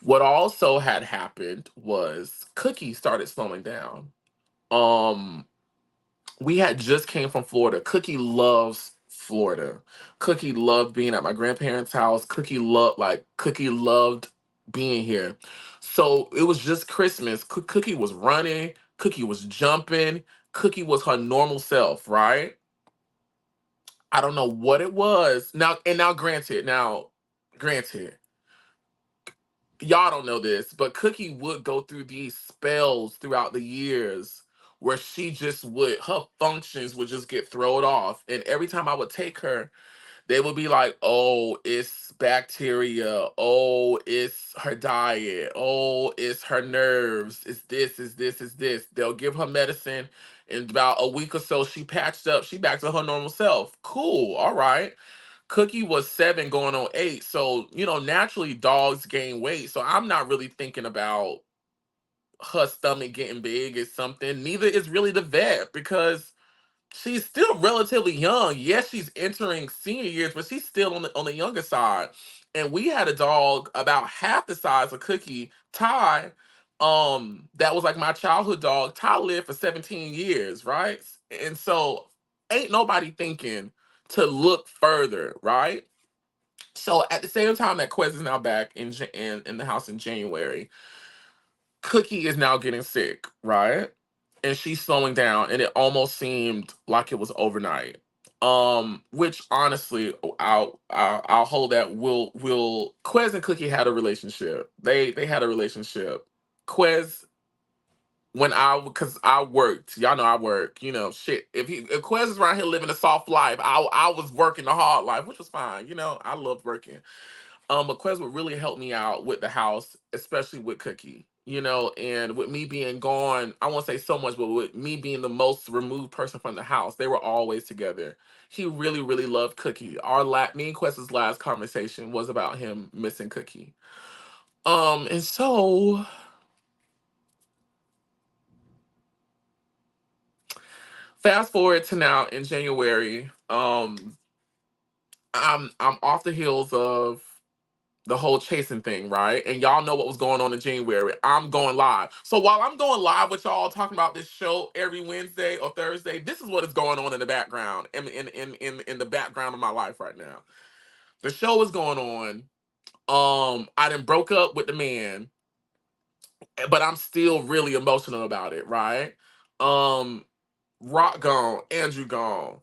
What also had happened was Cookie started slowing down. Um, we had just came from Florida. Cookie loves Florida. Cookie loved being at my grandparents' house. Cookie loved being here. So it was just Christmas. Cookie was running. Cookie was jumping. Cookie was her normal self, right? I don't know what it was. Granted, y'all don't know this, but Cookie would go through these spells throughout the years where her functions would just get thrown off. And every time I would take her, they would be like, oh, it's bacteria. Oh, it's her diet. Oh, it's her nerves. It's this, it's this, it's this. They'll give her medicine. In about a week or so, she patched up. She back to her normal self. Cool. All right. Cookie was 7 going on 8. So, naturally dogs gain weight. So I'm not really thinking about her stomach getting big or something. Neither is really the vet because she's still relatively young. Yes, she's entering senior years, but she's still on the younger side. And we had a dog about half the size of Cookie, Ty. That was like my childhood dog. Ty lived for 17 years, right? And so ain't nobody thinking to look further, right? So at the same time that Quez is now back in the house in January, Cookie is now getting sick, right? And she's slowing down, and it almost seemed like it was overnight. Which honestly, I'll hold that. Will Quez and Cookie had a relationship. They had a relationship. Quez because I worked, y'all know I work. Shit. If Quez is around here living a soft life, I was working the hard life, which was fine. I loved working. But Quez would really help me out with the house, especially with Cookie. And with me being gone, I won't say so much, but with me being the most removed person from the house, they were always together. He really, really loved Cookie. Me and Quest's last conversation was about him missing Cookie. And so fast forward to now in January. I'm off the heels of the whole chasing thing, right? And y'all know what was going on in January. I'm going live. So while I'm going live with y'all talking about this show every Wednesday or Thursday, this is what is going on in the background, in the background of my life right now. The show is going on. I done broke up with the man, but I'm still really emotional about it, right? Um, Rock gone, Andrew gone.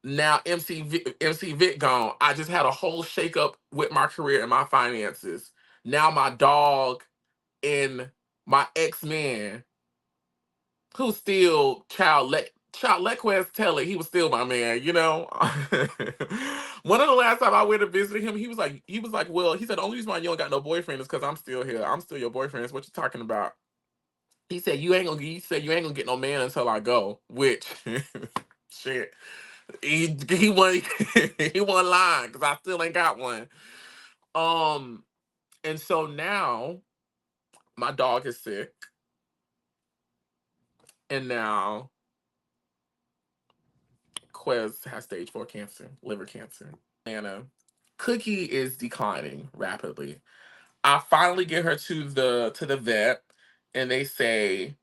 Now MC Vic gone. I just had a whole shakeup with my career and my finances. Now my dog and my ex-man, who's still let Quest tell it, he was still my man. One of the last time I went to visit him, he was like, well, he said, the only reason why you don't got no boyfriend is because I'm still here. I'm still your boyfriend. Is what you talking about. He said you ain't gonna get no man until I go, which shit. He wasn't he wasn't lying because I still ain't got one. Um, and so now my dog is sick, and now Quez has stage 4 cancer, liver cancer. Anna, Cookie is declining rapidly. I finally get her to the vet, and they say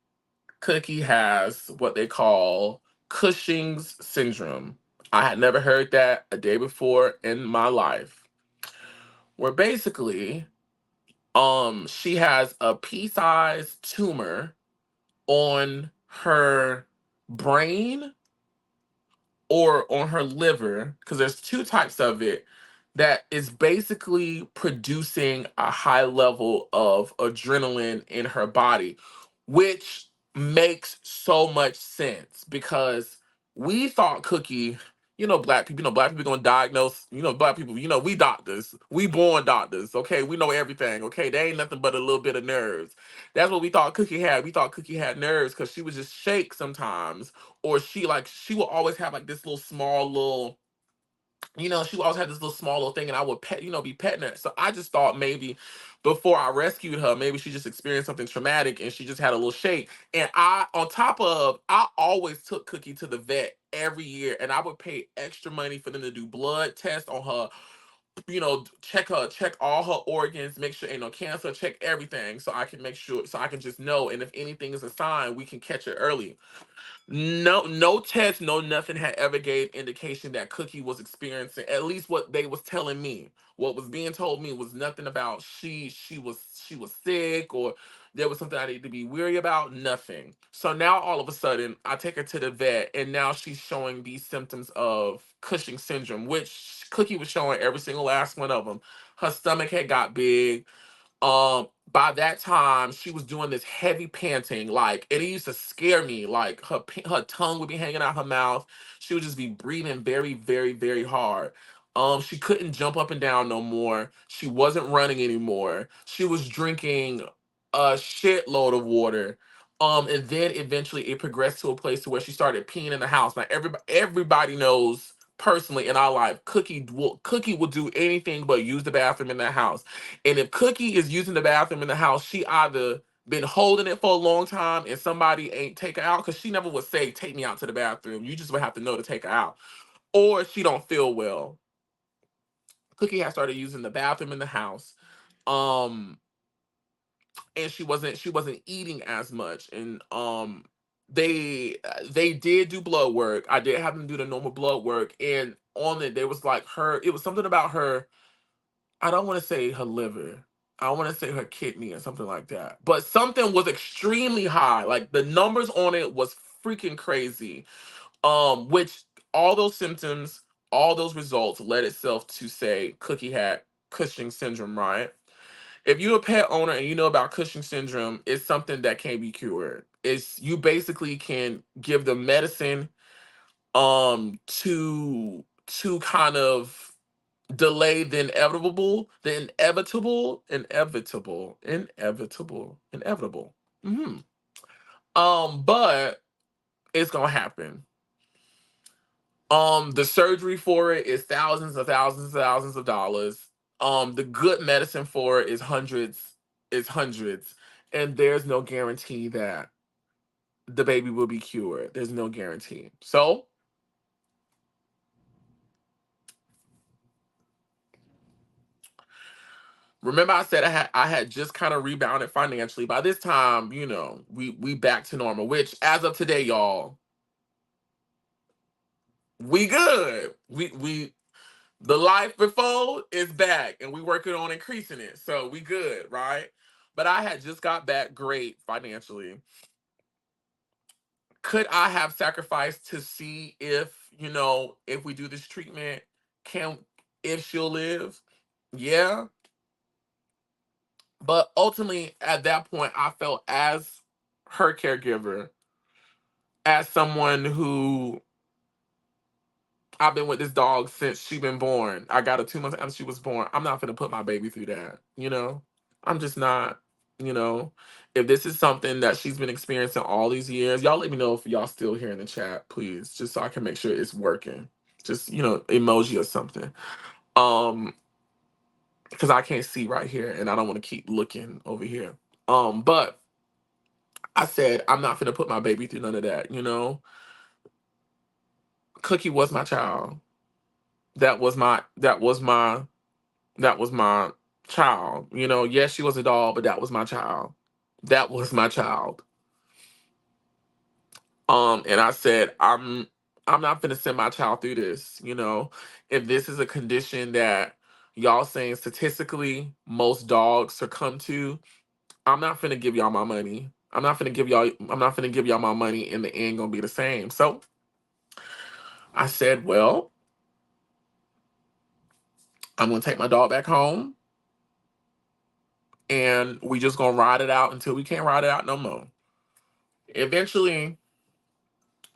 Cookie has what they call Cushing's syndrome. I had never heard that a day before in my life. Where basically, she has a pea-sized tumor on her brain or on her liver, because there's two types of it, that is basically producing a high level of adrenaline in her body, which makes so much sense because we thought Cookie, black people gonna diagnose, black people, we doctors, we born doctors, okay, we know everything, okay, they ain't nothing but a little bit of nerves. That's what we thought Cookie had. We thought Cookie had nerves because she would just shake sometimes, or she will always have like this little small little, she always had this little small little thing, and I would be petting her. So I just thought maybe before I rescued her, maybe she just experienced something traumatic and she just had a little shake. And I always took Cookie to the vet every year, and I would pay extra money for them to do blood tests on her check all her organs, make sure ain't no cancer, check everything, so I can make sure, so I can just know, and if anything is a sign, we can catch it early. No test, no nothing had ever gave indication that Cookie was experiencing, at least what they was telling me. What was being told me was nothing about she was sick, or there was something I need to be weary about, nothing. So now all of a sudden I take her to the vet, and now she's showing these symptoms of Cushing syndrome, which Cookie was showing every single last one of them. Her stomach had got big. By that time she was doing this heavy panting, like, and it used to scare me, like her tongue would be hanging out her mouth. She would just be breathing very, very, very hard. She couldn't jump up and down no more. She wasn't running anymore. She was drinking a shitload of water. And then eventually it progressed to a place to where she started peeing in the house. Now everybody knows personally in our life, Cookie will do anything but use the bathroom in that house. And if Cookie is using the bathroom in the house, she either been holding it for a long time and somebody ain't take her out, because she never would say, take me out to the bathroom. You just would have to know to take her out. Or she don't feel well. Cookie had started using the bathroom in the house. Um, and she wasn't eating as much. And they did do blood work. I did have them do the normal blood work. And on it, there was like it was something about her. I don't want to say her liver. I want to say her kidney or something like that. But something was extremely high. Like the numbers on it was freaking crazy. Which all those symptoms, all those results led itself to say Cookie had Cushing syndrome, right? If you're a pet owner and you know about Cushing syndrome, it's something that can be cured. It's you basically can give them medicine to kind of delay the inevitable. Hmm. But it's gonna happen. The surgery for it is thousands of dollars. The good medicine for it is hundreds, and there's no guarantee that the baby will be cured. There's no guarantee. So remember I said I had just kind of rebounded financially. By this time, we back to normal, which as of today, y'all, we good. We the life before is back and we working on increasing it. So we good, right? But I had just got back great financially. Could I have sacrificed to see if we do this treatment, can if she'll live? Yeah. But ultimately, at that point, I felt as her caregiver, as someone who I've been with this dog since she been born. I got her 2 months after she was born. I'm not gonna put my baby through that. I'm just not, you know. If this is something that she's been experiencing all these years, y'all let me know if y'all still here in the chat, please, just so I can make sure it's working. Just, emoji or something. Um, because I can't see right here and I don't want to keep looking over here. But I said I'm not gonna put my baby through none of that. Cookie was my child. That was my child. Yes, she was a doll, but that was my child. That was my child. And I said, I'm not gonna send my child through this. If this is a condition that y'all saying statistically most dogs succumb to, I'm not gonna give y'all my money. I'm not gonna give y'all my money and the end gonna be the same. So I said, well, I'm gonna take my dog back home and we just gonna ride it out until we can't ride it out no more. Eventually,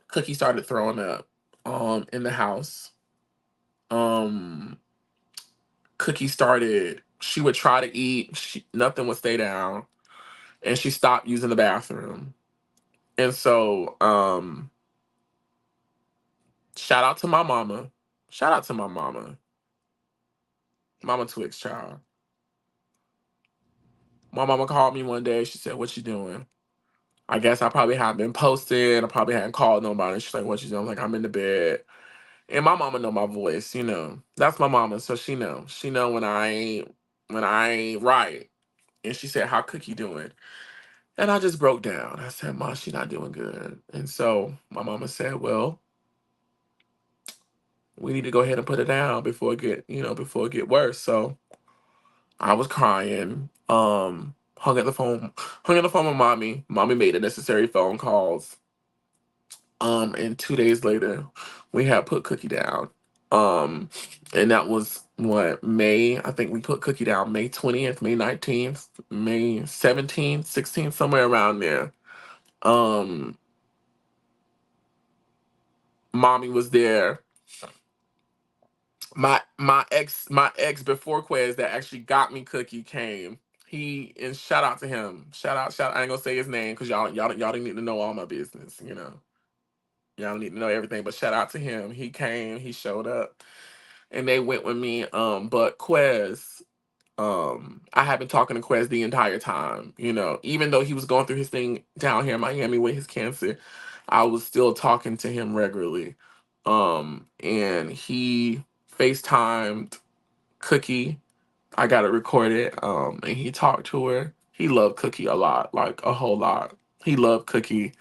Cookie started throwing up in the house. Um she would try to eat, nothing would stay down, and she stopped using the bathroom. And so shout out to my mama. Shout out to my mama. Mama Twixt child. My mama called me one day. She said, "What you doing?" I guess I probably hadn't been posted. I probably hadn't called nobody. She's like, "What you doing?" I'm like, "I'm in the bed." And my mama know my voice, you know. That's my mama, so she know. She know when I ain't right. And she said, "How Cookie doing?" And I just broke down. I said, "Ma, she not doing good." And so my mama said, "Well, we need to go ahead and put it down before it get, before it get worse." So I was crying. Hung up the phone with mommy. Mommy made the necessary phone calls. And 2 days later, we had put Cookie down. Um, and that was what, May. I think we put Cookie down May 20th, May 19th, May 17th, 16th, somewhere around there. Um, Mommy was there. My ex before Quez that actually got me Cookie came. And shout out to him. Shout out. I ain't gonna say his name because y'all didn't need to know all my business, you know. Y'all don't need to know everything, but shout out to him. He came, he showed up, and they went with me. But Quez, I have been talking to Quez the entire time. You know, even though he was going through his thing down here in Miami with his cancer, I was still talking to him regularly. And he FaceTimed Cookie. I got it recorded. And he talked to her. He loved Cookie a lot, like a whole lot. He loved Cookie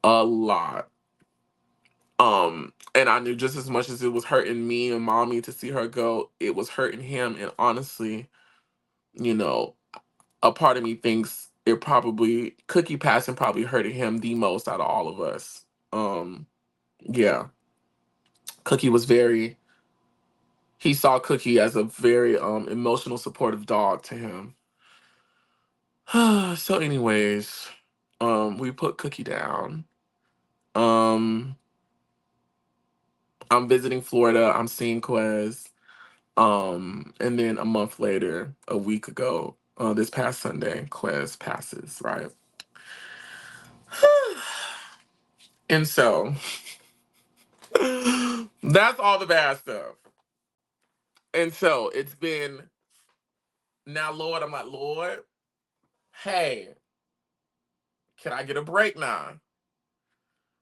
a lot. And I knew just as much as it was hurting me and mommy to see her go, it was hurting him. And honestly, you know, a part of me thinks it probably Cookie passing probably hurted him the most out of all of us. Yeah. Cookie was very he saw Cookie as a very emotional supportive dog to him. So anyways, we put Cookie down. Um I'm visiting Florida. I'm seeing Quez. And then a month later, a week ago, this past Sunday, Quez passes, right? And so that's all the bad stuff. And so it's been now, Lord, I'm like, Lord, hey, can I get a break now?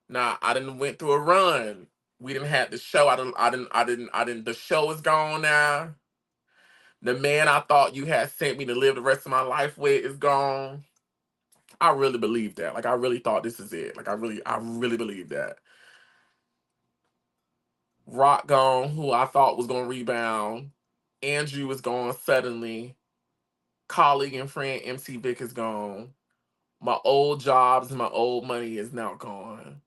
Now I didn't went through a run. We didn't have the show. The show is gone now. The man I thought you had sent me to live the rest of my life with is gone. I really believe that. Like I really thought this is it. Like I really believe that. Rock gone, who I thought was gonna rebound. Andrew is gone suddenly. Colleague and friend MC Vic is gone. My old jobs and my old money is now gone.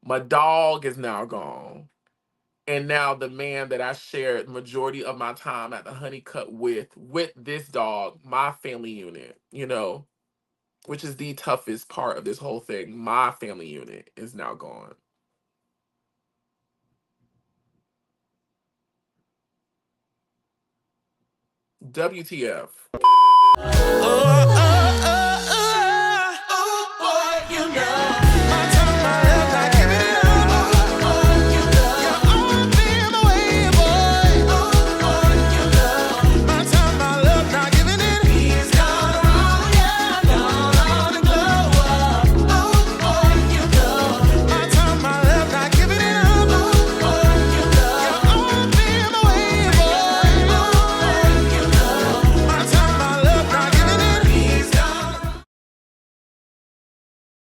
My dog is now gone. And now the man that I shared majority of my time at the Honeycut with this dog, my family unit, which is the toughest part of this whole thing. My family unit is now gone. WTF.